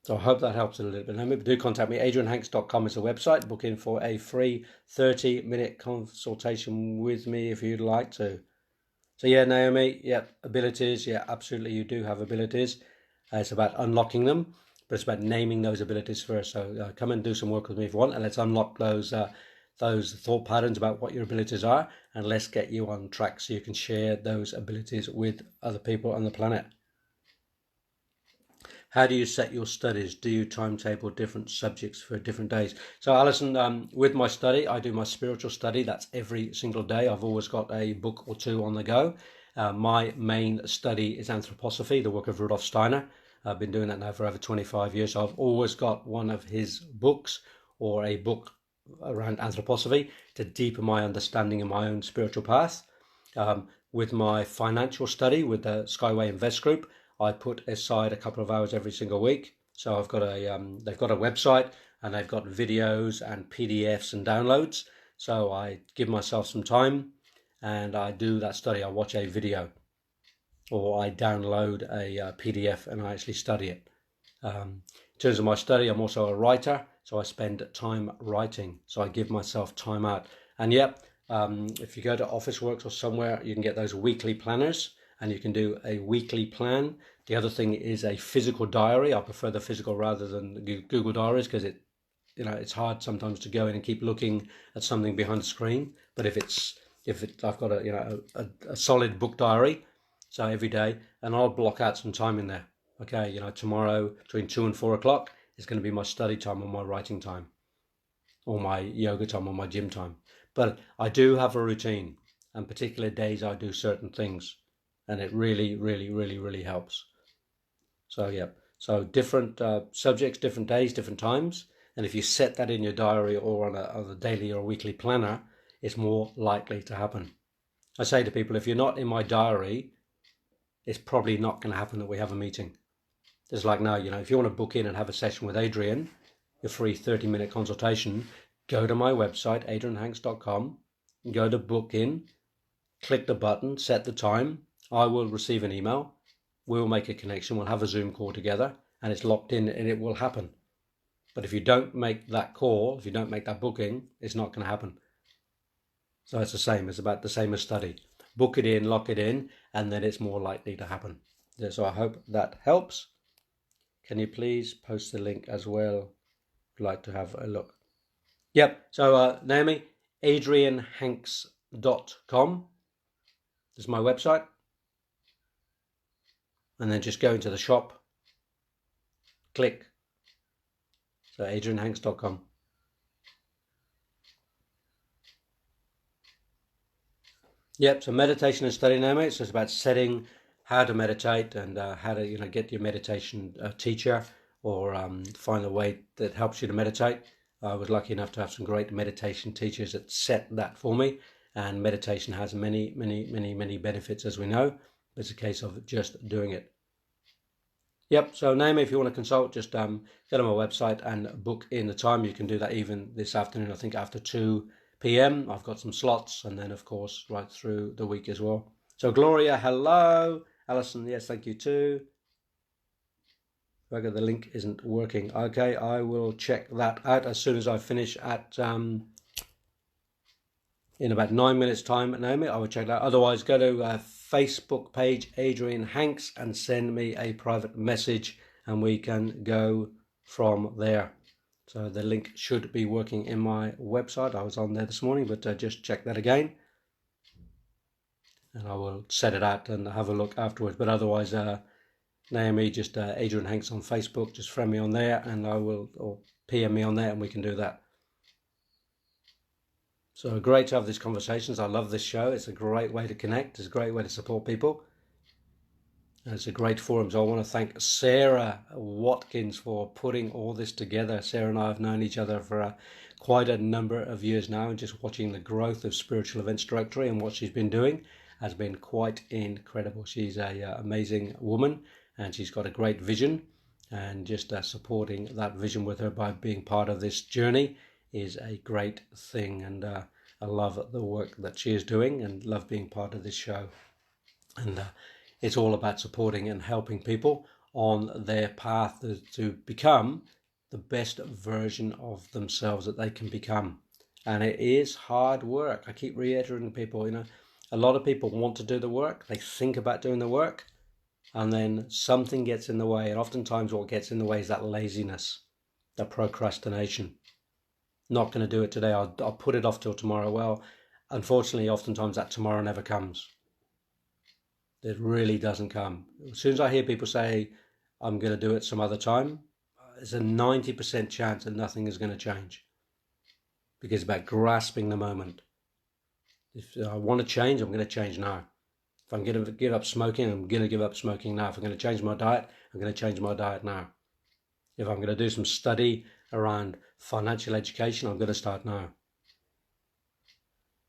So I hope that helps a little bit. Remember, do contact me. adrianhanks.com is the website. Book in for a free 30-minute consultation with me if you'd like to. So yeah, Naomi, yeah, abilities. Yeah, absolutely, you do have abilities. It's about unlocking them, but it's about naming those abilities first. So come and do some work with me if you want, and let's unlock those thought patterns about what your abilities are, and let's get you on track so you can share those abilities with other people on the planet. How do you set your studies? Do you timetable different subjects for different days? So Alison, with my study, I do my spiritual study. That's every single day. I've always got a book or two on the go. My main study is anthroposophy, the work of Rudolf Steiner. I've been doing that now for over 25 years. So I've always got one of his books or a book around anthroposophy to deepen my understanding of my own spiritual path. With my financial study with the Skyway Invest Group, I put aside a couple of hours every single week. So I've got they've got a website and they've got videos and PDFs and downloads. So I give myself some time and I do that study. I watch a video or I download a PDF and I actually study it. In terms of my study, I'm also a writer. So I spend time writing. So I give myself time out. And if you go to Officeworks or somewhere, you can get those weekly planners. And you can do a weekly plan. The other thing is a physical diary. I prefer the physical rather than Google Diaries because it's hard sometimes to go in and keep looking at something behind the screen. But I've got a solid book diary, so every day, and I'll block out some time in there. Okay, tomorrow between 2 and 4 o'clock is going to be my study time or my writing time, or my yoga time or my gym time. But I do have a routine, and particular days I do certain things. And it really, really, really, really helps. So, yeah. So different subjects, different days, different times. And if you set that in your diary or on a daily or weekly planner, it's more likely to happen. I say to people, if you're not in my diary, it's probably not going to happen that we have a meeting. It's like now, if you want to book in and have a session with Adrian, your free 30-minute consultation, go to my website, adrianhanks.com, go to book in, click the button, set the time. I will receive an email we'll make a connection, we'll have a Zoom call together, and it's locked in and it will happen. But if you don't make that call, if you don't make that booking, it's not going to happen. So it's the same. It's about the same as study. Book it in, lock it in, and then it's more likely to happen. So I hope that helps. Can you please post the link as well? I'd like to have a look. Yep. So Naomi, adrianhanks.com is my website. And then just go into the shop, click. So adrianhanks.com. Yep, so meditation and study, Naomi. It's just about setting how to meditate and how to get your meditation teacher or find a way that helps you to meditate. I was lucky enough to have some great meditation teachers that set that for me. And meditation has many benefits, as we know. It's a case of just doing it. Yep, so Naomi, if you want to consult, just go to my website and book in the time. You can do that even this afternoon, I think after 2 p.m. I've got some slots, and then, of course, right through the week as well. So Gloria, hello. Alison, yes, thank you too. The link isn't working. Okay, I will check that out as soon as I finish at... in about 9 minutes time, Naomi, I will check that. Otherwise, go to Facebook page Adrian Hanks and send me a private message, and we can go from there. So the link should be working in my website. I was on there this morning, but just check that again, and I will set it out and have a look afterwards. But otherwise, Naomi, just Adrian Hanks on Facebook, just friend me on there, and I will, or PM me on there, and we can do that. So great to have these conversations. I love this show. It's a great way to connect. It's a great way to support people. And it's a great forum. So I want to thank Sarah Watkins for putting all this together. Sarah and I have known each other for quite a number of years now, and just watching the growth of Spiritual Events Directory and what she's been doing has been quite incredible. She's an amazing woman, and she's got a great vision, and just supporting that vision with her by being part of this journey is a great thing. And I love the work that she is doing and love being part of this show. And it's all about supporting and helping people on their path to become the best version of themselves that they can become. And it is hard work. I keep reiterating to people, a lot of people want to do the work. They think about doing the work, and then something gets in the way. And oftentimes what gets in the way is that laziness, that procrastination. Not going to do it today. I'll put it off till tomorrow. Well, unfortunately, oftentimes that tomorrow never comes. It really doesn't come. As soon as I hear people say, I'm going to do it some other time, there's a 90% chance that nothing is going to change. Because it's about grasping the moment. If I want to change, I'm going to change now. If I'm going to give up smoking, I'm going to give up smoking now. If I'm going to change my diet, I'm going to change my diet now. If I'm going to do some study around financial education, I'm going to start now.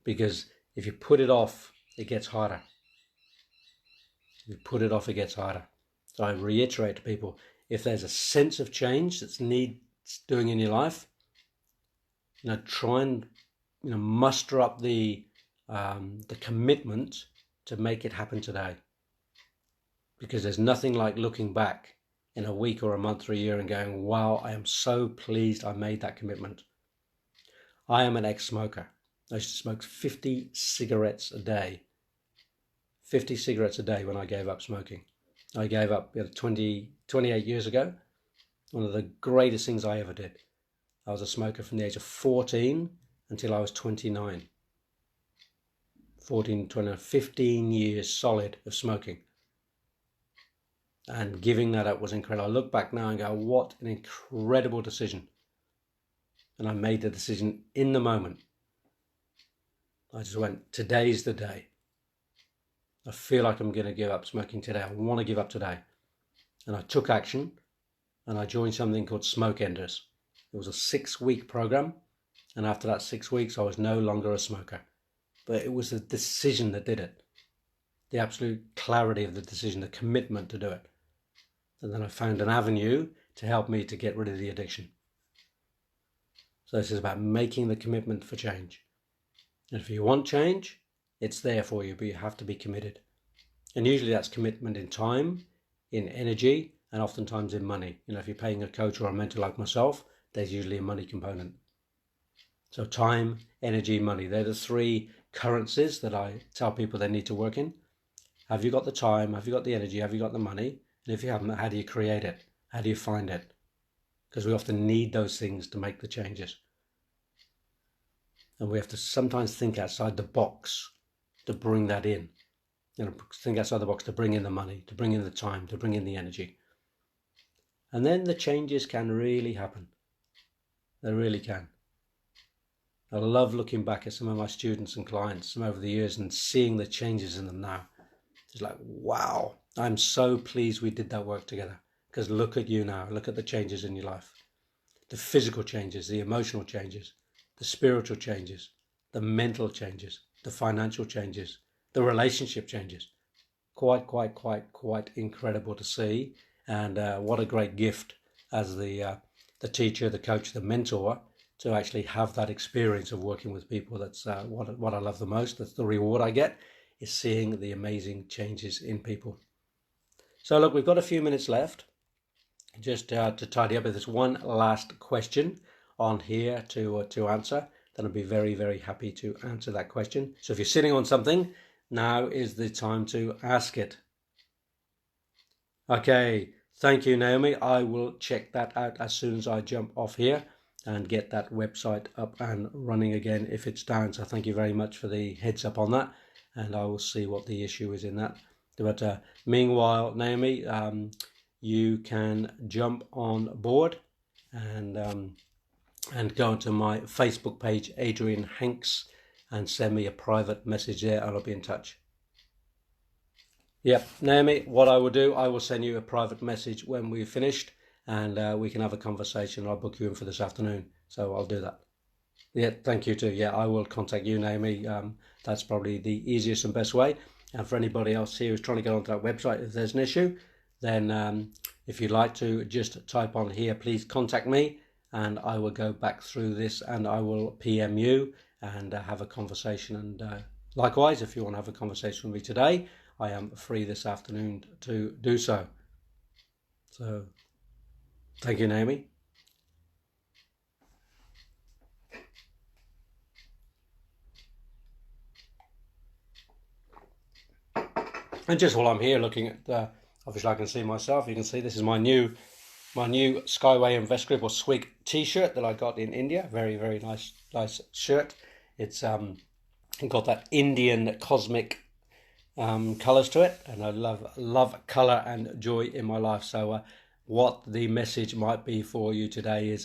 Because if you put it off, it gets harder. If you put it off, it gets harder. So I reiterate to people, if there's a sense of change that needs doing in your life, try and muster up the commitment to make it happen today. Because there's nothing like looking back in a week or a month or a year and going, wow, I am so pleased I made that commitment. I am an ex-smoker. I used to smoke 50 cigarettes a day. 50 cigarettes a day when I gave up smoking. I gave up 28 years ago. One of the greatest things I ever did. I was a smoker from the age of 14 until I was 29. 15 years solid of smoking. And giving that up was incredible. I look back now and go, what an incredible decision. And I made the decision in the moment. I just went, today's the day. I feel like I'm going to give up smoking today. I want to give up today. And I took action, and I joined something called Smoke Enders. It was a 6-week program. And after that 6 weeks, I was no longer a smoker. But it was the decision that did it. The absolute clarity of the decision, the commitment to do it. And then I found an avenue to help me to get rid of the addiction. So this is about making the commitment for change. And if you want change, it's there for you, but you have to be committed. And usually that's commitment in time, in energy, and oftentimes in money. If you're paying a coach or a mentor like myself, there's usually a money component. So time, energy, money, they're the three currencies that I tell people they need to work in. Have you got the time? Have you got the energy? Have you got the money? And if you haven't, how do you create it? How do you find it? Because we often need those things to make the changes. And we have to sometimes think outside the box to bring that in. Think outside the box to bring in the money, to bring in the time, to bring in the energy. And then the changes can really happen. They really can. I love looking back at some of my students and clients from over the years and seeing the changes in them now. It's like, wow, I'm so pleased we did that work together. Because look at you now, look at the changes in your life. The physical changes, the emotional changes, the spiritual changes, the mental changes, the financial changes, the relationship changes. Quite incredible to see. And what a great gift as the teacher, the coach, the mentor, to actually have that experience of working with people. That's what I love the most. That's the reward I get, is seeing the amazing changes in people. So look, we've got a few minutes left. Just to tidy up, if there's one last question on here to answer, then I'd be very, very happy to answer that question. So if you're sitting on something, now is the time to ask it. Okay, thank you, Naomi. I will check that out as soon as I jump off here and get that website up and running again if it's down. So thank you very much for the heads up on that, and I will see what the issue is in that. But meanwhile, Naomi, you can jump on board and go onto my Facebook page, Adrian Hanks, and send me a private message there, and I'll be in touch. Yep, Naomi, what I will do, I will send you a private message when we've finished, and we can have a conversation. I'll book you in for this afternoon, so I'll do that. Yeah, thank you too. Yeah, I will contact you, Naomi. That's probably the easiest and best way. And for anybody else here who's trying to get onto that website, if there's an issue, then if you'd like to just type on here, please contact me, and I will go back through this and I will PM you and have a conversation. And likewise, if you want to have a conversation with me today, I am free this afternoon to do so. So thank you, Naomi. And just while I'm here looking at obviously I can see myself. You can see this is my new Skyway Invest Grip or Swig t-shirt that I got in India. Very, very nice shirt. It's got that Indian cosmic colors to it, and I love color and joy in my life. So what the message might be for you today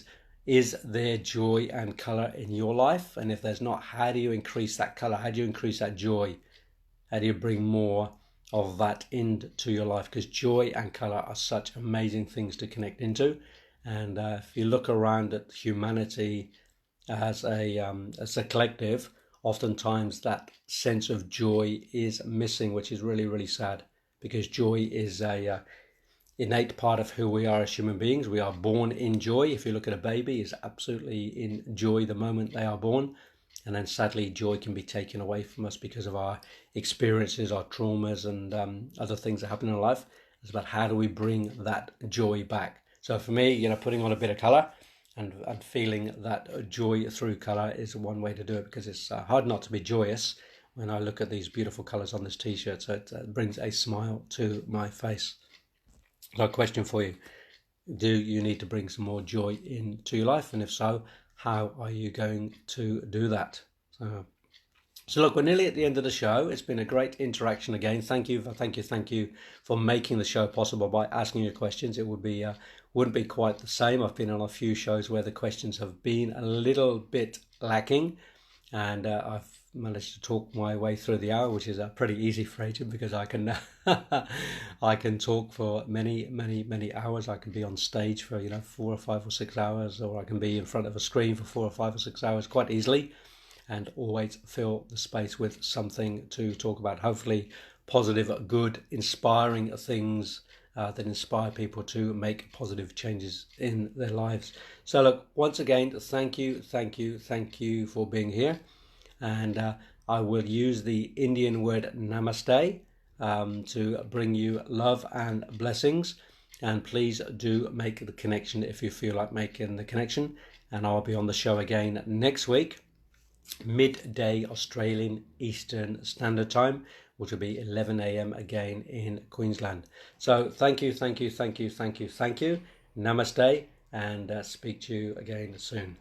is there joy and color in your life? And if there's not, how do you increase that color? How do you increase that joy? How do you bring more of that into your life? Because joy and color are such amazing things to connect into. And if you look around at humanity as a collective, oftentimes that sense of joy is missing, which is really, really sad, because joy is a innate part of who we are as human beings. We are born in joy. If you look at a baby, is absolutely in joy the moment they are born. And then sadly, joy can be taken away from us because of our experiences, our traumas, and other things that happen in our life. It's about how do we bring that joy back. So for me, putting on a bit of color and feeling that joy through color is one way to do it, because it's hard not to be joyous when I look at these beautiful colors on this t-shirt. So it brings a smile to my face. So a question for you: do you need to bring some more joy into your life? And if so, how are you going to do that? So look, we're nearly at the end of the show. It's been a great interaction again. Thank you for making the show possible by asking your questions. It wouldn't be quite the same. I've been on a few shows where the questions have been a little bit lacking, and I've managed to talk my way through the hour, which is pretty easy for Adrian, because I can I can talk for many hours. I can be on stage for 4 or 5 or 6 hours, or I can be in front of a screen for 4 or 5 or 6 hours quite easily, and always fill the space with something to talk about. Hopefully positive, good, inspiring things that inspire people to make positive changes in their lives. So look, once again, thank you for being here. And I will use the Indian word namaste to bring you love and blessings. And please do make the connection if you feel like making the connection. And I'll be on the show again next week, midday Australian Eastern Standard Time, which will be 11 a.m. again in Queensland. So thank you. Namaste, and speak to you again soon.